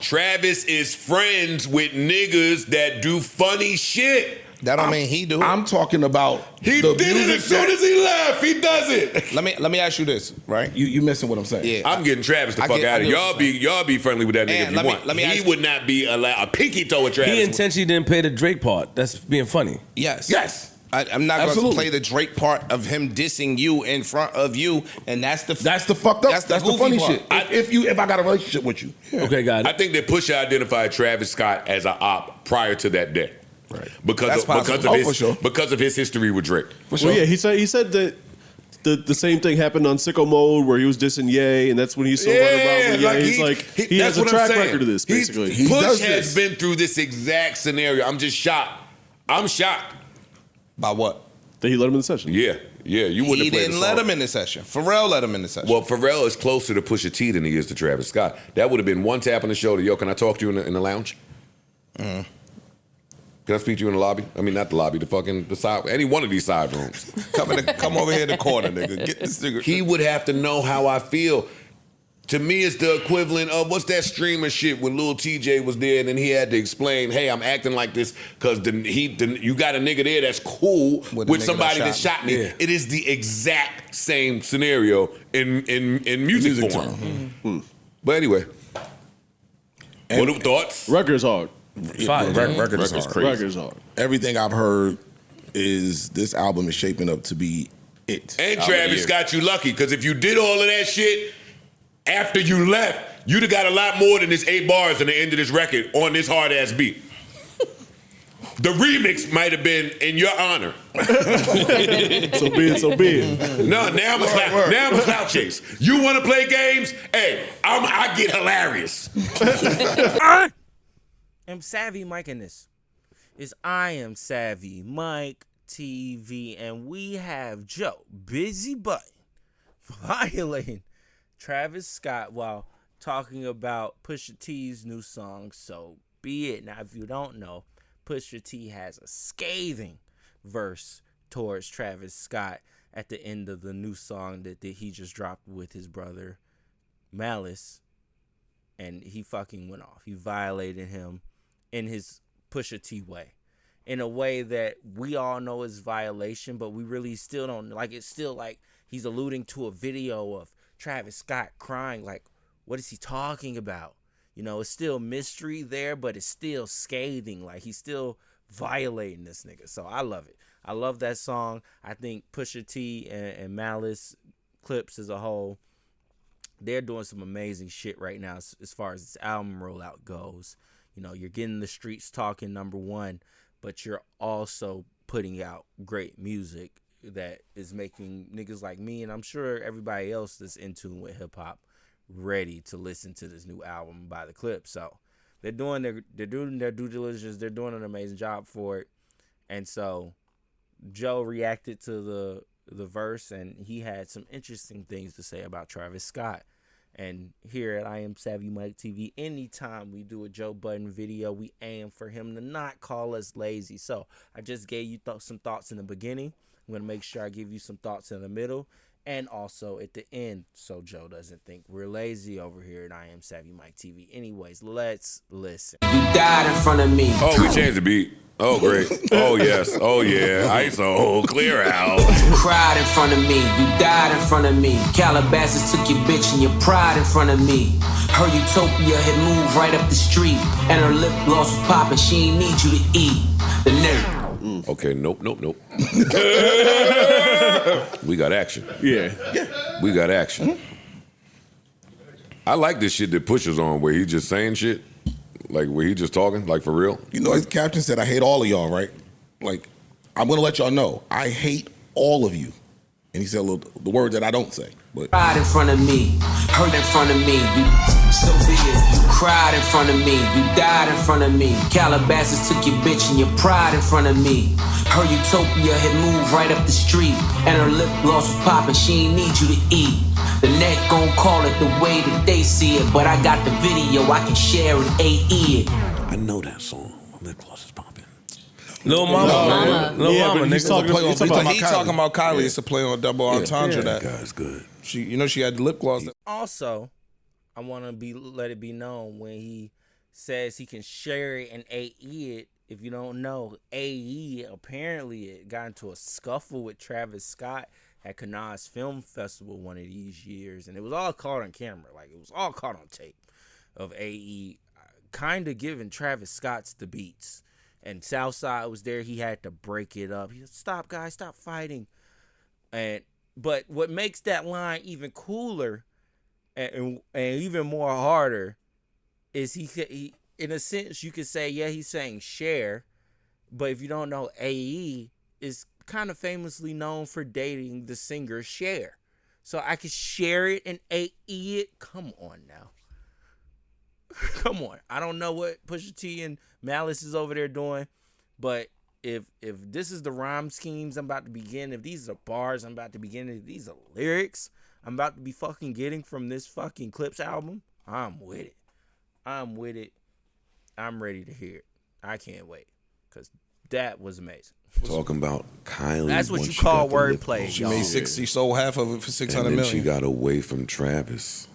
Travis is friends with niggas that do funny shit. That don't mean he do. I'm talking about He did it as soon as he left. He does it. Let me ask you this, right? You missing what I'm saying? Yeah. I'm getting Travis the fuck out of here. Y'all be friendly with that nigga if you want. He would not be a pinky toe with Travis. He intentionally didn't pay the Drake part. That's being funny. Yes. I'm not going to play the Drake part of him dissing you in front of you, and that's the fucked up. That's the funny part. shit. If I got a relationship with you, okay, got it. I think that Pusha identified Travis Scott as an op prior to that day, right? Because of his history with Drake. For sure. Well, yeah, he said that the same thing happened on Sicko Mode where he was dissing Ye, and that's when he's so worried about he has a track record of this, basically. Push has been through this exact scenario. I'm just shocked. I'm shocked. By what? That he let him in the session. Yeah, you wouldn't have played the song. He didn't let him in the session. Pharrell let him in the session. Well, Pharrell is closer to Pusha T than he is to Travis Scott. That would have been one tap on the shoulder. Yo, can I talk to you in the lounge? Can I speak to you in the lobby? I mean, not the lobby, the side, any one of these side rooms. Come over here in the corner, nigga. Get this nigga. He would have to know how I feel. To me, it's the equivalent of what's that streamer shit when Lil TJ was there and then he had to explain, hey, I'm acting like this because you got a nigga there that's cool with somebody that shot me. Yeah. It is the exact same scenario in music form. Mm-hmm. But anyway, what are the thoughts? Record's hard. Record is crazy. Record's hard. Everything I've heard is this album is shaping up to be it. And Travis got you lucky because if you did all of that shit after you left, you'd have got a lot more than this 8 bars in the end of this record on this hard ass beat. The remix might have been in your honor. So be it. No, now I'm a clout chase. You want to play games? Hey, I get hilarious. I am Savvy Mike in this. I am Savvy Mike TV, and we have Joe Busy Budden violating Travis Scott while talking about Pusha T's new song, So Be It. Now, if you don't know, Pusha T has a scathing verse towards Travis Scott at the end of the new song that he just dropped with his brother Malice, and he fucking went off. He violated him in his Pusha T way, in a way that we all know is violation, but we really still don't, like, it's still like he's alluding to a video of Travis Scott crying, like, what is he talking about? You know, it's still mystery there, but it's still scathing. Like, he's still violating this nigga. So I love it. I love that song. I think Pusha T and Malice Clips as a whole, they're doing some amazing shit right now as far as this album rollout goes. You know, you're getting the streets talking, number one, but you're also putting out great music that is making niggas like me, and I'm sure everybody else that's in tune with hip hop, ready to listen to this new album by the Clips. So they're doing their due diligence. They're doing an amazing job for it. And so Joe reacted to the verse, and he had some interesting things to say about Travis Scott. And here at I Am Savvy Mike TV, anytime we do a Joe Budden video, we aim for him to not call us lazy. So I just gave you some thoughts in the beginning. I'm going to make sure I give you some thoughts in the middle and also at the end, so Joe doesn't think we're lazy over here at I Am Savvy Mike TV. Anyways, let's listen. You died in front of me. Oh, we changed the beat. Oh, great. Oh, yes. Oh, yeah. ISO. Clear out. You cried in front of me. You died in front of me. Calabasas took your bitch and your pride in front of me. Her utopia had moved right up the street, and her lip gloss was popping. She ain't need you to eat. The nerd. Okay, nope. We got action. Yeah. We got action. I like this shit that Pusha's on, where he's just saying shit. Like, where he just talking, like, for real. You know, his caption said, I hate all of y'all, right? Like, I'm going to let y'all know, I hate all of you. And he said the word that I don't say. But cried in front of me, hurt in front of me. So be it. You cried in front of me. You died in front of me. Calabasas took your bitch and your pride in front of me. Her utopia had moved right up the street, and her lip gloss was popping. She ain't need you to eat. The net gon' call it the way that they see it, but I got the video, I can share it, AE it. I know that song. My lip gloss is popping. Lil Mama. Lil Mama. He's talking about Kylie. It's a play on double entendre. That guy's good. She, you know, she had the lip gloss. Also, I want to let it be known when he says he can share it and AE it. If you don't know, AE apparently it got into a scuffle with Travis Scott at Cannes Film Festival one of these years, and it was all caught on camera. Like, it was all caught on tape of AE kind of giving Travis Scott's the beats. And Southside was there. He had to break it up. He said, "Stop, guys, stop fighting." But what makes that line even cooler and even more harder is he in a sense you could say, yeah, he's saying share, but if you don't know, AE is kind of famously known for dating the singer Cher. So I could share it and AE it. Come on now. Come on. I don't know what Pusha T and Malice is over there doing, but if this is the rhyme schemes I'm about to begin, if these are bars I'm about to begin, if these are lyrics I'm about to be fucking getting from this fucking Clips album, I'm with it. I'm with it. I'm ready to hear it. I can't wait, because that was amazing. Talking about Kylie. That's what you call wordplay. She made 60, sold half of it for 600 and then million. she got away from Travis.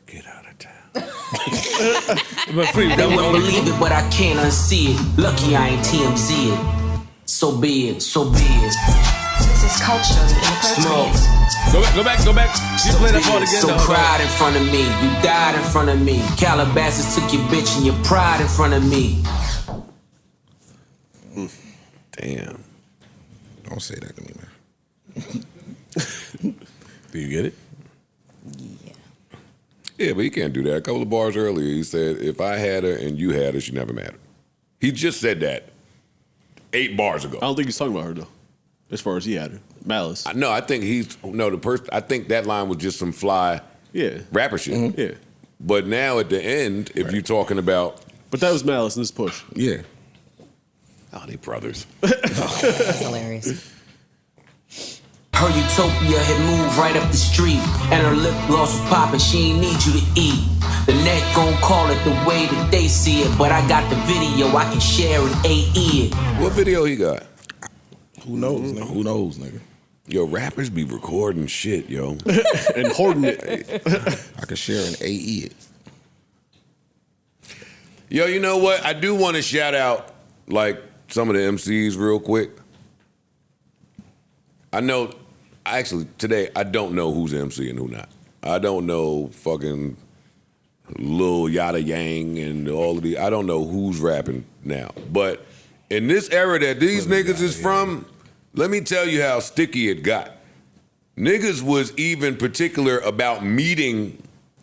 Get out of town. They won't believe it, but I can't unsee it. Lucky I ain't TMZ it. So be it, so be it. This is culturally inappropriate. Go back. You play that part again. So proud in front of me, you died in front of me. Calabasas took your bitch and your pride in front of me. Damn. Don't say that to me, man. Do you get it? Yeah, but he can't do that. A couple of bars earlier, he said, if I had her and you had her, she never mattered. He just said that 8 bars ago. I don't think he's talking about her, though, as far as he had her. Malice. No, I think I think that line was just some fly rapper shit. Mm-hmm. Yeah. But now at the end, if you're talking about... But that was Malice in this Push. Yeah. Oh, they brothers. That's hilarious. Her utopia had moved right up the street, and her lip gloss was popping. She ain't need you to eat. The net gon' call it the way that they see it, but I got the video I can share and AE it. What video he got? Who knows, nigga? Who knows, nigga? Yo, rappers be recording shit, yo. And hoarding it. I can share an AE it. Yo, you know what? I do want to shout out, like, some of the MCs real quick. Today, I don't know who's MC and who not. I don't know fucking Lil Yada Yang and all of I don't know who's rapping now. But in this era that these niggas is from, let me tell you how sticky it got. Niggas was even particular about meeting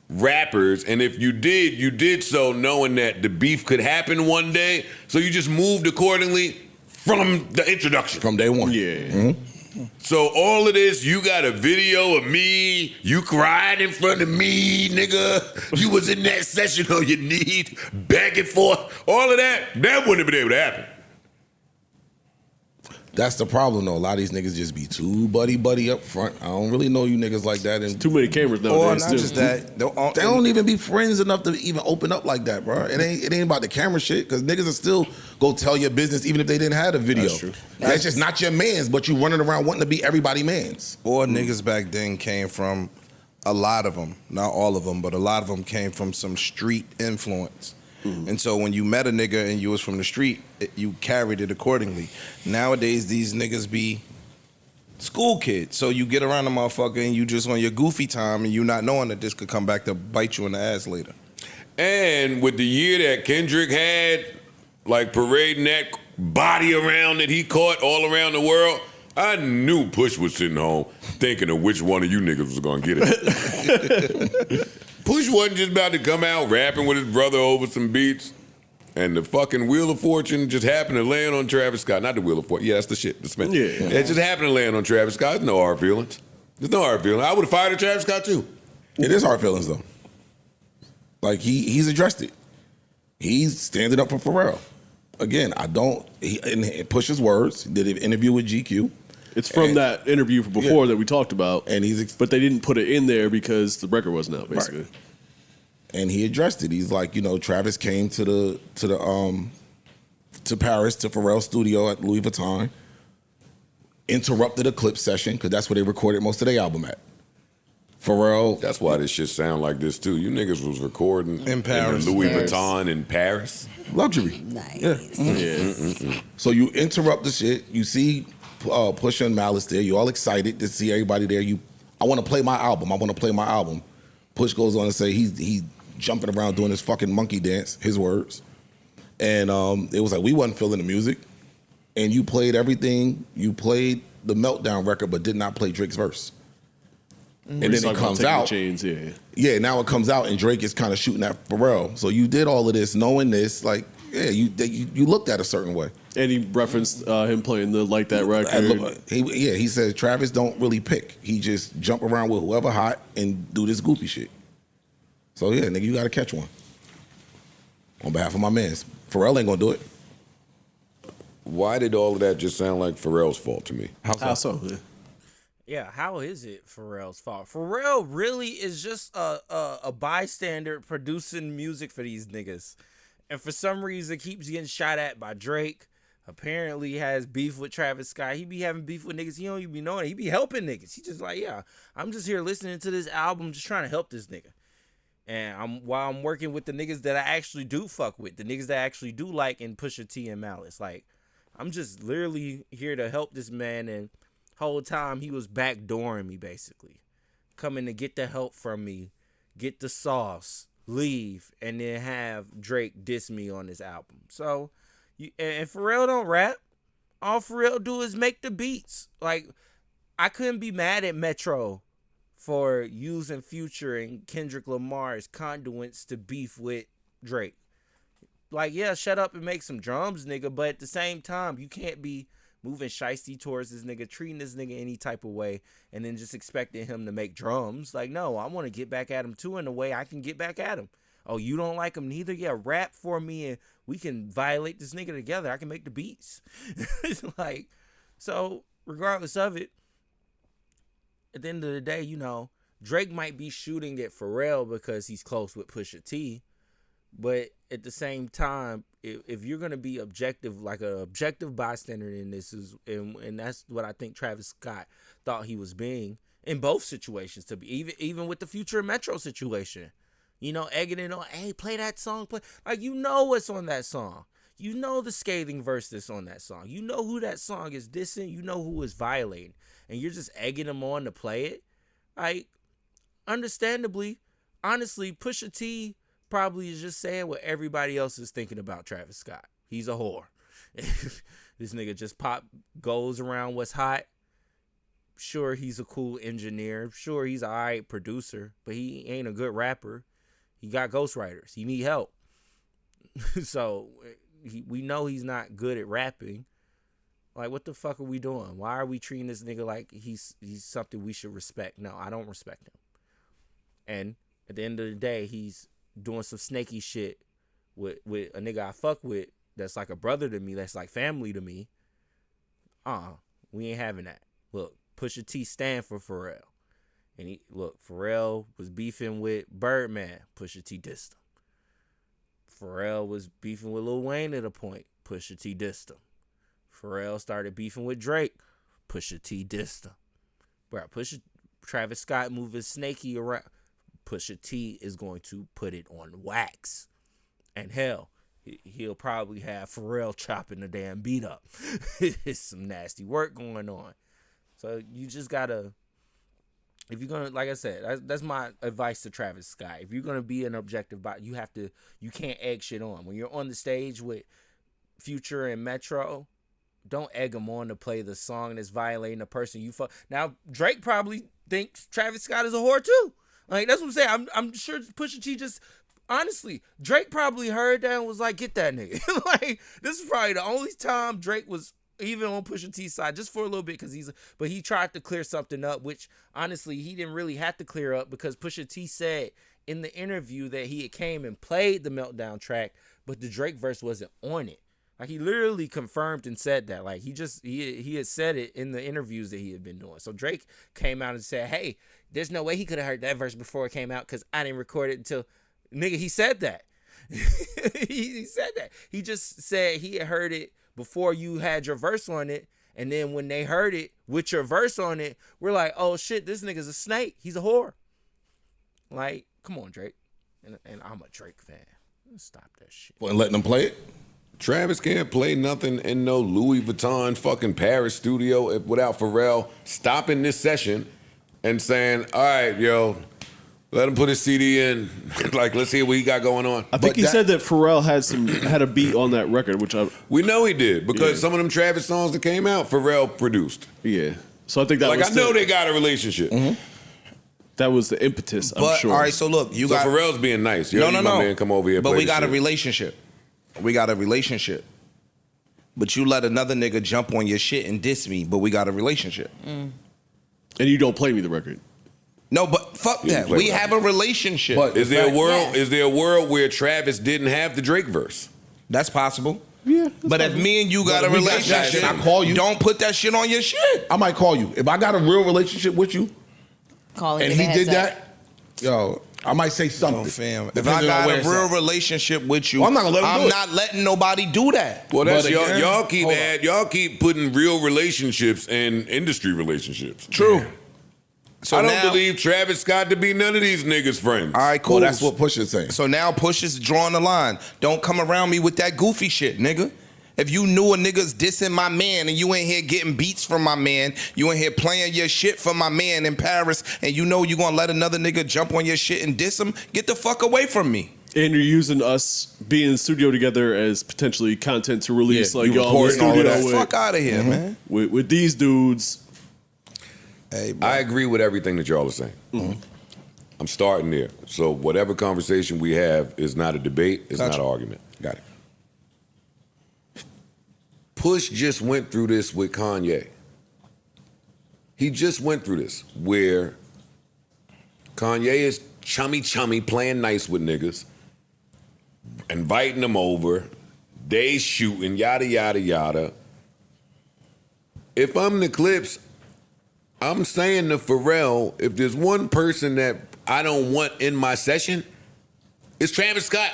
rappers, and if you did so knowing that the beef could happen one day, so you just moved accordingly from the introduction. From day one. Yeah. Mm-hmm. So all of this, you got a video of me, you cried in front of me, nigga. You was in that session on your knees, back and forth. All of that wouldn't have been able to happen. That's the problem, though. A lot of these niggas just be too buddy up front. I don't really know you niggas like that. And too many cameras nowadays. Or not just that. They don't even be friends enough to even open up like that, bro. It ain't about the camera shit, because niggas will still go tell your business even if they didn't have a video. That's true. That's just not your mans, but you running around wanting to be everybody mans. Or niggas back then came from, a lot of them, not all of them, but a lot of them came from some street influence. Mm-hmm. And so when you met a nigga and you was from the street, you carried it accordingly. Nowadays, these niggas be school kids. So you get around a motherfucker and you just on your goofy time and you not knowing that this could come back to bite you in the ass later. And with the year that Kendrick had, like parading that body around that he caught all around the world, I knew Push was sitting home thinking of which one of you niggas was gonna get it. Push wasn't just about to come out rapping with his brother over some beats, and the fucking Wheel of Fortune just happened to land on Travis Scott. Not the Wheel of Fortune. Yeah, that's the shit. The Smith. Yeah. It just happened to land on Travis Scott. There's no hard feelings. There's no hard feelings. I would have fired at Travis Scott too. It is hard feelings, though. Like, he's addressed it. He's standing up for Pharrell. Again, in Push's words, he did an interview with GQ. It's from that interview from before that we talked about, and but they didn't put it in there because the record wasn't out, basically. Right. And he addressed it. He's like, Travis came to Paris to Pharrell's studio at Louis Vuitton, interrupted a clip session because that's where they recorded most of their album at. Pharrell. That's why this shit sound like this too. You niggas was recording In Paris. the Louis Paris. Vuitton in Paris. Luxury. Nice. Yeah. So you interrupt the shit. You see Pusha and Malice there. You all excited to see everybody there. I want to play my album. Push goes on to say he's jumping around doing this fucking monkey dance, his words. And it was like we wasn't feeling the music. And you played everything. You played the Meltdown record, but did not play Drake's verse. And then it comes out. Chains, yeah. Yeah, now it comes out and Drake is kind of shooting at Pharrell. So you did all of this knowing this, like, yeah, you looked at a certain way. And he referenced him playing the Like That record. He said Travis don't really pick. He just jump around with whoever hot and do this goofy shit. So yeah, nigga, you got to catch one. On behalf of my mans. Pharrell ain't gonna do it. Why did all of that just sound like Pharrell's fault to me? How so? Yeah, how is it Pharrell's fault? Pharrell really is just a bystander producing music for these niggas. And for some reason keeps getting shot at by Drake. Apparently has beef with Travis Scott. He be having beef with niggas. He don't even be knowing it. He be helping niggas. He just like, yeah, I'm just here listening to this album, just trying to help this nigga. And while I'm working with the niggas that I actually do fuck with, the niggas that I actually do like in Pusha T and Malice. Like, I'm just literally here to help this man, and whole time he was backdooring me, basically. Coming to get the help from me, get the sauce, leave, and then have Drake diss me on this album. So, and Pharrell don't rap. All Pharrell do is make the beats. Like, I couldn't be mad at Metro for using Future and Kendrick Lamar's conduits to beef with Drake. Like, yeah, shut up and make some drums, nigga. But at the same time, you can't be moving shiesty towards this nigga, treating this nigga any type of way, and then just expecting him to make drums. Like, no, I want to get back at him too in a way I can get back at him. Oh, you don't like him neither? Yeah, rap for me and we can violate this nigga together. I can make the beats. Like, so regardless of it, at the end of the day, you know, Drake might be shooting at Pharrell because he's close with Pusha T. But at the same time, if you're going to be objective, like an objective bystander in this, and that's what I think Travis Scott thought he was being in both situations, to be even with the Future Metro situation, you know, egging it on, hey, play that song, play, like, you know what's on that song. You know the scathing verse that's on that song. You know who that song is dissing. You know who is violating. And you're just egging them on to play it. Like, understandably, honestly, Pusha T probably is just saying what everybody else is thinking about Travis Scott. He's a whore. This nigga just goes around what's hot. Sure, he's a cool engineer. Sure, he's an alright producer, but he ain't a good rapper. He got ghostwriters. He need help. So we know he's not good at rapping. Like, what the fuck are we doing? Why are we treating this nigga like he's something we should respect? No, I don't respect him. And at the end of the day, he's doing some snaky shit with a nigga I fuck with that's like a brother to me, that's like family to me. We ain't having that. Look, Pusha T stand for Pharrell. And Pharrell was beefing with Birdman. Pusha T dissed him. Pharrell was beefing with Lil Wayne at a point. Pusha T dissed him. Pharrell started beefing with Drake. Pusha T dissed him. Bro, Travis Scott moving snaky around. Pusha T is going to put it on wax. And hell, he'll probably have Pharrell chopping the damn beat up. It's some nasty work going on. So you just gotta, if you're gonna, like I said, that's my advice to Travis Scott. If you're gonna be an objective bot, you can't egg shit on. When you're on the stage with Future and Metro, don't egg them on to play the song that's violating the person you fuck. Now, Drake probably thinks Travis Scott is a whore too. Like, that's what I'm saying. I'm sure Pusha T just, honestly, Drake probably heard that and was like, get that nigga. Like, this is probably the only time Drake was even on Pusha T's side, just for a little bit, but he tried to clear something up, which honestly he didn't really have to clear up, because Pusha T said in the interview that he had came and played the Meltdown track, but the Drake verse wasn't on it. Like, he literally confirmed and said that. Like, he had said it in the interviews that he had been doing. So Drake came out and said, hey, there's no way he could have heard that verse before it came out because I didn't record it until, nigga, he said that. he said that. He just said he had heard it before you had your verse on it. And then when they heard it with your verse on it, we're like, oh shit, this nigga's a snake. He's a whore. Like, come on, Drake. And I'm a Drake fan. Stop that shit. And letting them play it? Travis can't play nothing in no Louis Vuitton fucking Paris studio without Pharrell stopping this session and saying, all right, yo, let him put his CD in. Like, let's see what he got going on. I think he said that Pharrell had a beat on that record, which we know he did because some of them Travis songs that came out, Pharrell produced. Yeah. So I think that I know they got a relationship. Mm-hmm. That was the impetus, I'm sure. All right, so look, Pharrell's being nice. Yo, no. My man, come over here. But we got a relationship. We got a relationship. But you let another nigga jump on your shit and diss me, but we got a relationship. And you don't play me the record. No, but fuck that. We have a relationship. But is there a world where Travis didn't have the Drake verse? That's possible. Yeah. But if me and you got a relationship, I call you. Don't put that shit on your shit. I might call you. If I got a real relationship with you, Call and he did that, yo, I might say something. Fam. If I got a real relationship with you, Well, I'm not gonna let him do I'm it. not letting nobody do that. Well, that's But again, y'all keep putting real relationships in industry relationships. True. So I don't now, believe Travis Scott to be none of these niggas' friends. All right, cool. Well, that's what Pusha's saying. So now Pusha's drawing the line. Don't come around me with that goofy shit, nigga. If you knew a nigga's dissing my man and you in here getting beats from my man, you in here playing your shit for my man in Paris, and you know you gonna let another nigga jump on your shit and diss him, get the fuck away from me. And you're using us being in the studio together as potentially content to release. Yeah, like, you yo, I'm in the recording all of studio that. with, Fuck out of here, man. with these dudes. Hey, bro. I agree with everything that y'all are saying. Mm-hmm. I'm starting there. So whatever conversation we have is not a debate, it's not an argument. Got it. Push just went through this with Kanye. He just went through this where Kanye is chummy playing nice with niggas, inviting them over, they shooting, yada, yada, yada. If I'm the Clips, I'm saying to Pharrell, if there's one person that I don't want in my session, it's Travis Scott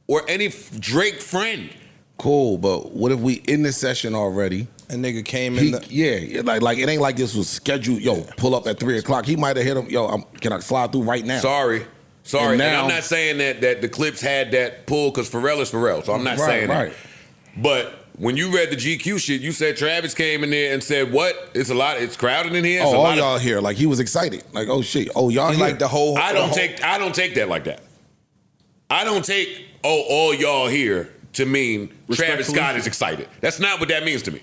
or any Drake friend. Cool, but what if we in the session already? A nigga came in like it ain't like this was scheduled. Yo, pull up at 3:00. He might have hit him. Yo, can I slide through right now? Sorry. And And I'm not saying that the Clips had that pull because Pharrell is Pharrell, so I'm not saying that. But when you read the GQ shit, you said Travis came in there and said, "What? It's crowded in here." Oh, all y'all here. Like he was excited. Like, oh shit. Oh, y'all here. like the whole. I don't take that like that. I don't take all y'all here to mean Travis Scott is excited. That's not what that means to me.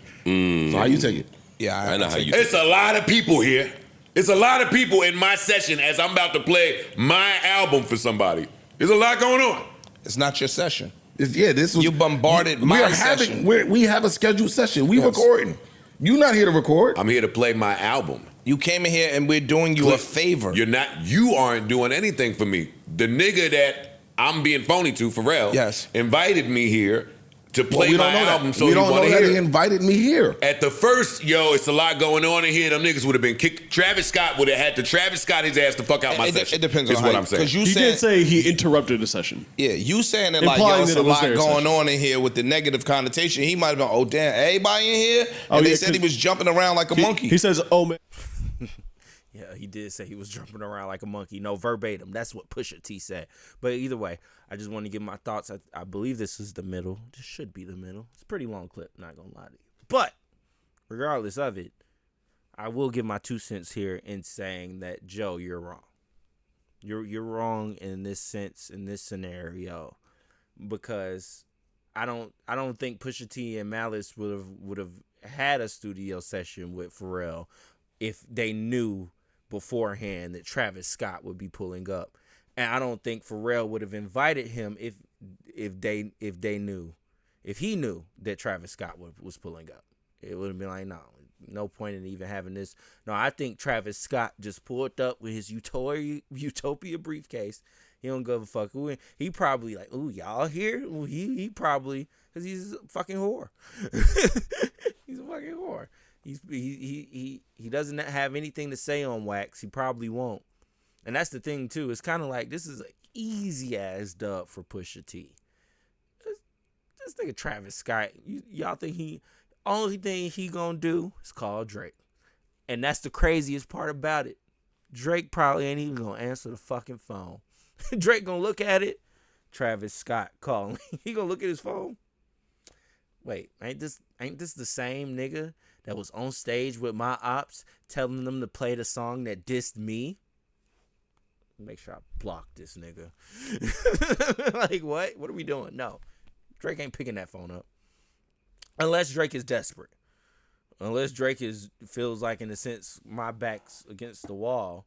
So how you take it? Yeah, I know how you. It's a lot of people here. It's a lot of people in my session as I'm about to play my album for somebody. There's a lot going on. It's not your session. This was You bombarded my session. We have a scheduled session. We recording. You not here to record. I'm here to play my album. You came in here and we're doing you a favor. You aren't doing anything for me. The nigga that I'm being phony to, Pharrell, invited me here to play my album. So we don't know that hear he invited me here. At the first, it's a lot going on in here. Them niggas would have been kicked. Travis Scott would have had to Travis Scott his ass to fuck out my session. It depends is on what how I'm saying. He did say he interrupted the session. Yeah, you saying it like, Implying it's that a it was lot their going session. on in here with the negative connotation. He might have been, oh, damn, everybody in here? And they said he was jumping around like a monkey. He says, oh, man. Yeah, he did say he was jumping around like a monkey. No, verbatim. That's what Pusha T said. But either way, I just want to give my thoughts. I believe this is the middle. This should be the middle. It's a pretty long clip, not going to lie to you. But regardless of it, I will give my 2 cents here in saying that, Joe, you're wrong. You're wrong in this sense, in this scenario, because I don't think Pusha T and Malice would have had a studio session with Pharrell if they knew beforehand that Travis Scott would be pulling up. And I don't think Pharrell would have invited him if he knew that Travis Scott was pulling up. It would have been like, no point in even having this. No, I think Travis Scott just pulled up with his Utopia briefcase. He don't give a fuck. He probably like, ooh, y'all here? Ooh, he probably, because he's a fucking whore. He's a fucking whore. He doesn't have anything to say on wax. He probably won't. And that's the thing too. It's kind of like this is an easy ass dub for Pusha T. This nigga Travis Scott. Y'all think only thing he gonna do is call Drake, and that's the craziest part about it. Drake probably ain't even gonna answer the fucking phone. Drake gonna look at it. Travis Scott calling. He gonna look at his phone. Wait, ain't this the same nigga that was on stage with my ops telling them to play the song that dissed me? Make sure I block this nigga. Like, what? What are we doing? No. Drake ain't picking that phone up. Unless Drake is desperate. Unless Drake feels like, in a sense, my back's against the wall.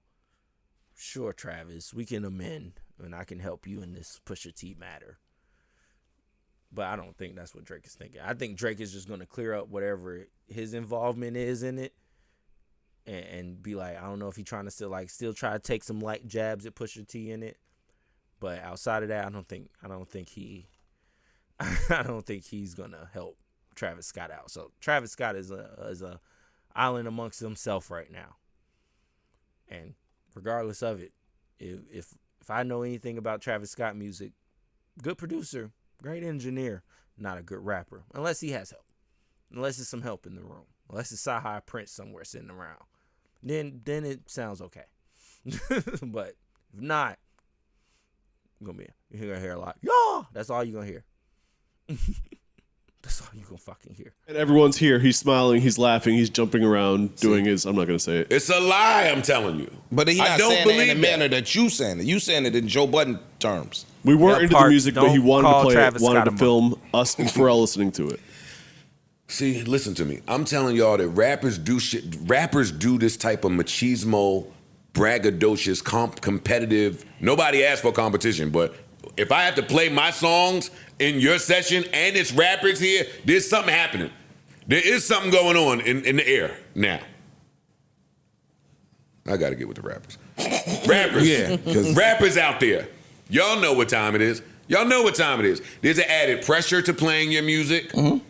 Sure, Travis, we can amend, and I can help you in this Pusha T matter. But I don't think that's what Drake is thinking. I think Drake is just going to clear up whatever his involvement is in it, and be like, I don't know if he's trying to still try to take some light jabs at Pusha T in it. But outside of that, I don't think he's gonna help Travis Scott out. So Travis Scott is a island amongst himself right now. And regardless of it, if I know anything about Travis Scott music, good producer, great engineer, not a good rapper. Unless he has help. Unless there's some help in the room. Unless it's Sahai Prince somewhere sitting around. Then it sounds okay. But if not, you're gonna hear a lot. Yeah, that's all you're gonna hear. That's all you're gonna fucking hear. And everyone's here. He's smiling. He's laughing. He's jumping around, doing his. I'm not gonna say it. It's a lie. I'm telling you. But he's not saying it in the manner that you saying it. You saying it in Joe Budden terms. We weren't into the music, but he wanted to play Travis it. Wanted Scott to film us and Pharrell listening to it. See, listen to me. I'm telling y'all that rappers do shit. Rappers do this type of machismo, braggadocious, competitive. Nobody asked for competition, but if I have to play my songs in your session and it's rappers here, there's something happening. There is something going on in the air now. I got to get with the rappers. Rappers. Yeah, 'cause rappers out there. Y'all know what time it is. Y'all know what time it is. There's an added pressure to playing your music. Mm-hmm.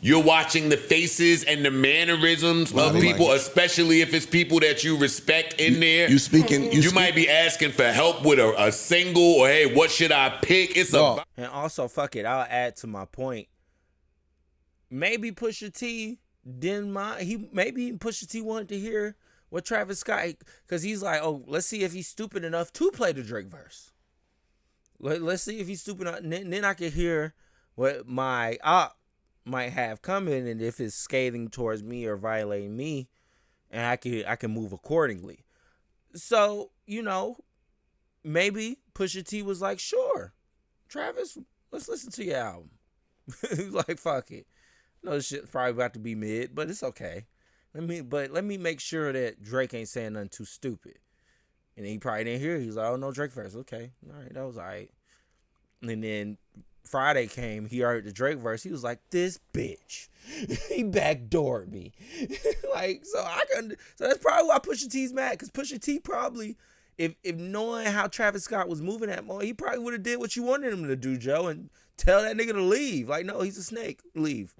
You're watching the faces and the mannerisms of people, especially if it's people that you respect in there. You might be asking for help with a single, or hey, what should I pick? And also, fuck it, I'll add to my point. Maybe Pusha T didn't mind. Maybe Pusha T wanted to hear what Travis Scott, because he's like, oh, let's see if he's stupid enough to play the Drake verse. Let's see if he's stupid enough, and then I can hear what my op might have coming, and if it's scathing towards me or violating me, and I can move accordingly. So, maybe Pusha T was like, sure, Travis, let's listen to your album. He was like, fuck it. No, this shit's probably about to be mid, but it's okay. Let me make sure that Drake ain't saying nothing too stupid. And he probably didn't hear it. He's like, oh no, Drake verse. Okay. All right, that was all right. And then Friday came, he heard the Drake verse. He was like, this bitch. He backdoored me. So that's probably why Pusha T's mad. Because Pusha T probably, if knowing how Travis Scott was moving that moment, he probably would have did what you wanted him to do, Joe, and tell that nigga to leave. Like, no, he's a snake. Leave.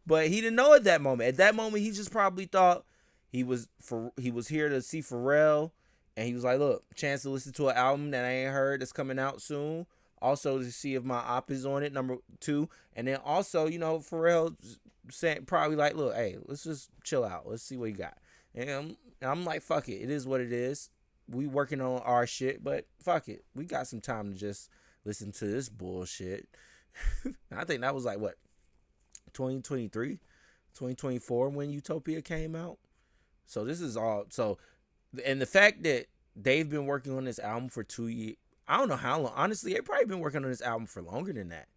But he didn't know at that moment. At that moment, he just probably thought he was here to see Pharrell. And he was like, look, chance to listen to an album that I ain't heard that's coming out soon. Also to see if my op is on it, number 2. And then also, Pharrell saying probably like, look, hey, let's just chill out. Let's see what you got. And I'm like, fuck it. It is what it is. We working on our shit, but fuck it. We got some time to just listen to this bullshit. I think that was like, what, 2023, 2024 when Utopia came out. So this is all. So, and the fact that they've been working on this album for 2 years, I don't know how long. Honestly, they've probably been working on this album for longer than that.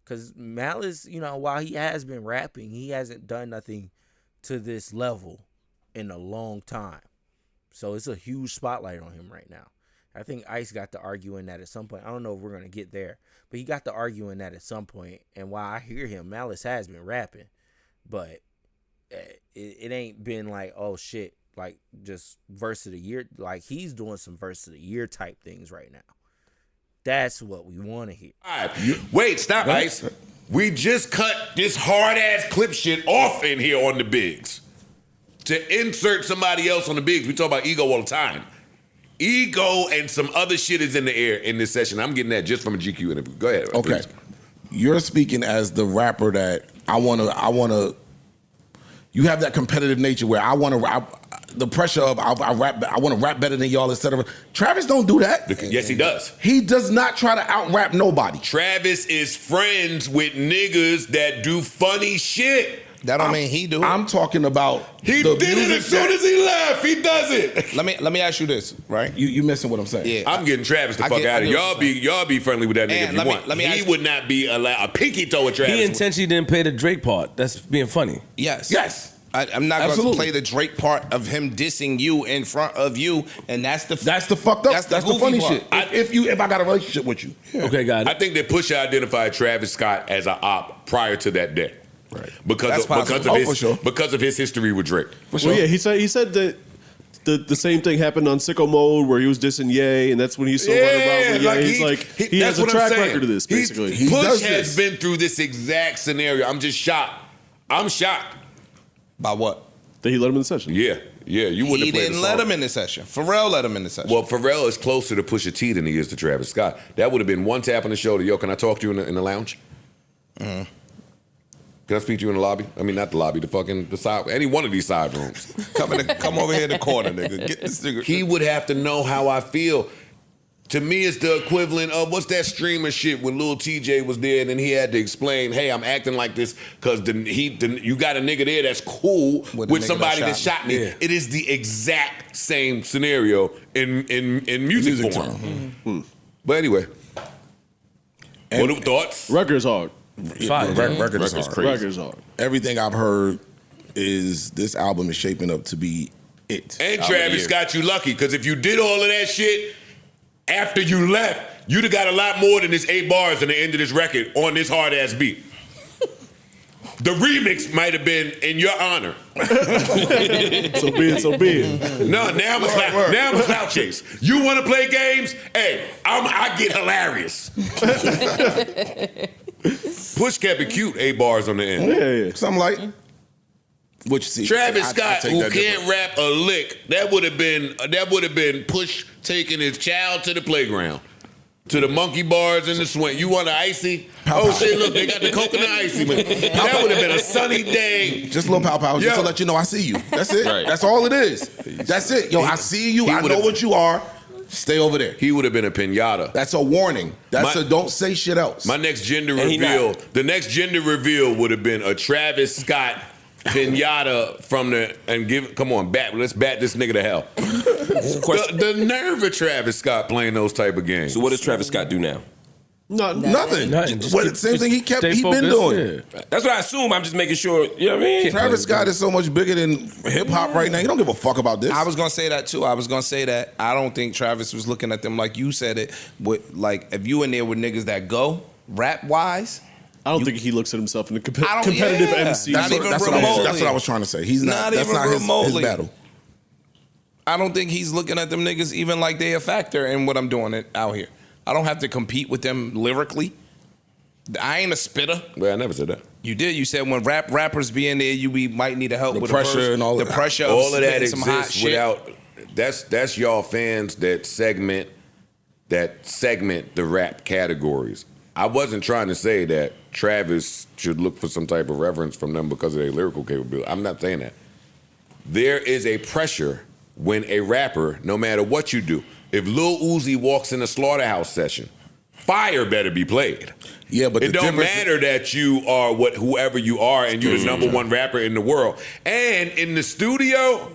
Because Malice, while he has been rapping, he hasn't done nothing to this level in a long time. So it's a huge spotlight on him right now. I think Ice got to arguing that at some point. I don't know if we're going to get there. But he got to arguing that at some point. And while I hear him, Malice has been rapping. But it ain't been like, oh, shit. Like, just verse of the year. Like, he's doing some verse of the year type things right now. That's what we want to hear. All right. Wait, stop, Ice. We just cut this hard-ass clip shit off in here on the bigs to insert somebody else on the bigs. We talk about ego all the time. Ego and some other shit is in the air in this session. I'm getting that just from a GQ interview. Go ahead. Okay. Please. You're speaking as the rapper that I want to. You have that competitive nature where I want to. the pressure of I rap, I want to rap better than y'all, etc. Travis don't do that. Yes, he does. He does not try to out rap nobody. Travis is friends with niggas that do funny shit. That don't mean he do it. I'm talking about He did it as soon as he left. He does it. Let me ask you this, right? You missing what I'm saying? Yeah. I'm getting Travis the fuck out of here. Y'all be friendly with that nigga if you want. He would not be a pinky toe with Travis. He intentionally didn't play the Drake part. That's being funny. Yes. I'm not going to play the Drake part of him dissing you in front of you, and that's the fucked up. That's the funny part. shit. If I got a relationship with you, Okay, got it. I think that Pusha identified Travis Scott as an op prior to that day. right? Because of his history with Drake. Well, yeah, he said that the same thing happened on Sicko Mode where he was dissing Ye, and that's when he still running around with Ye. He has a track record of this, basically. Push has been through this exact scenario. I'm just shocked. I'm shocked. By what? That he let him in the session. Yeah, you wouldn't have played the song. He didn't let him in the session. Pharrell let him in the session. Well, Pharrell is closer to Pusha T than he is to Travis Scott. That would have been one tap on the shoulder. Yo, can I talk to you in the lounge? Can I speak to you in the lobby? I mean, not the lobby, the side, any one of these side rooms. Come over here in the corner, nigga. Get this nigga. He would have to know how I feel. To me, it's the equivalent of what's that streamer shit when Lil TJ was there and then he had to explain, hey, I'm acting like this because you got a nigga there that's cool with somebody that shot me. Yeah. It is the exact same scenario in music form. Mm-hmm. But anyway, what are the thoughts? Record's hard. Record is hard. Record's hard. Everything I've heard is this album is shaping up to be it. And Travis got you lucky because if you did all of that shit after you left, you'd have got a lot more than this 8 bars in the end of this record on this hard ass beat. The remix might have been in your honor. So be it. No, now I'm a clout chase. You want to play games? Hey, I get hilarious. Push kept it cute, 8 bars on the end. Yeah. Something like. Travis Scott, who can't rap a lick, that would have been Push taking his child to the playground, to the monkey bars and the swing. You want an icy? Shit! Look, they got the coconut icy. Man. That would have been a sunny day. Just a little pow just to let you know I see you. That's it. Right. That's all it is. That's it. Yo, I see you. I know what you are. Stay over there. He would have been a pinata. That's a warning. Don't say shit else. My next gender reveal. The next gender reveal would have been a Travis Scott pinata come on, let's bat this nigga to hell. The nerve of Travis Scott playing those type of games. So what does Travis Scott do now? Nothing. Same thing he been doing. Yeah. That's what I assume. I'm just making sure. You know what I mean? Travis Scott is so much bigger than hip hop right now. He don't give a fuck about this. I was gonna say that too. I was gonna say that I don't think Travis was looking at them like you said it. But like if you in there with niggas that go rap wise. I don't think he looks at himself in a competitive MC. That's what I was trying to say. He's not. That's not his battle. I don't think he's looking at them niggas even like they a factor in what I'm doing out here. I don't have to compete with them lyrically. I ain't a spitter. Well, I never said that. You did. You said when rappers be in there, you might need help with pressure and all the pressure. All of that exists some hot shit. without. That's y'all fans that segment the rap categories. I wasn't trying to say that Travis should look for some type of reverence from them because of their lyrical capability. I'm not saying that. There is a pressure when a rapper, no matter what you do, if Lil Uzi walks in a slaughterhouse session, fire better be played. Yeah, but it don't matter that you are whoever you are and you're the number one rapper in the world. And in the studio,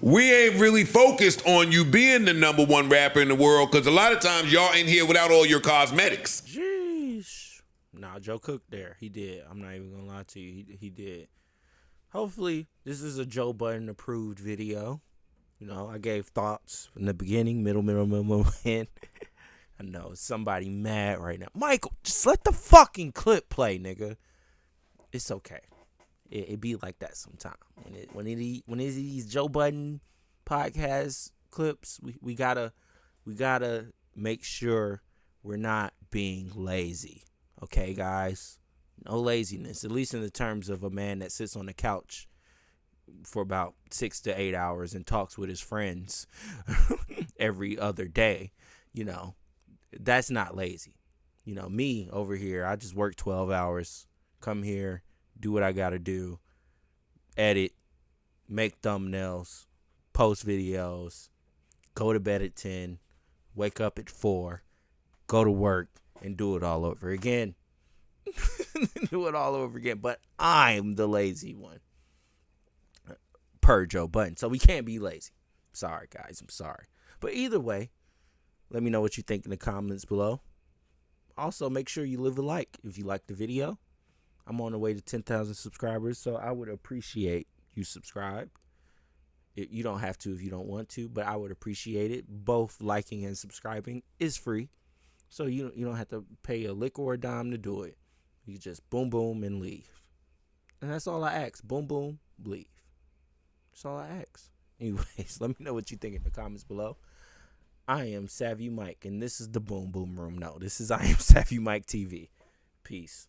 we ain't really focused on you being the number one rapper in the world because a lot of times y'all in here without all your cosmetics. Jeez. Nah, Joe Cook there. He did. I'm not even going to lie to you. He did. Hopefully, this is a Joe Budden approved video. You know, I gave thoughts from the beginning, middle, end. I know somebody mad right now. Michael, just let the fucking clip play, nigga. It's okay. It be like that sometimes. When it is these Joe Budden podcast clips, we gotta make sure we're not being lazy. Okay, guys? No laziness, at least in the terms of a man that sits on the couch for about 6 to 8 hours and talks with his friends every other day. You know, that's not lazy. You know, me over here, I just work 12 hours, come here, do what I gotta do, edit, make thumbnails, post videos, go to bed at 10, wake up at 4, go to work, and do it all over again. Do it all over again. But I'm the lazy one. Per Joe Budden. So we can't be lazy. Sorry, guys. I'm sorry. But either way, let me know what you think in the comments below. Also, make sure you leave a like if you like the video. I'm on the way to 10,000 subscribers, so I would appreciate you subscribe. You don't have to if you don't want to, but I would appreciate it. Both liking and subscribing is free, so you don't have to pay a lick or a dime to do it. You just boom, boom, and leave. And that's all I ask. Boom, boom, leave. That's all I ask. Anyways, let me know what you think in the comments below. I am Savvy Mike, and this is the Boom Boom Room. No, this is I Am Savvy Mike TV. Peace.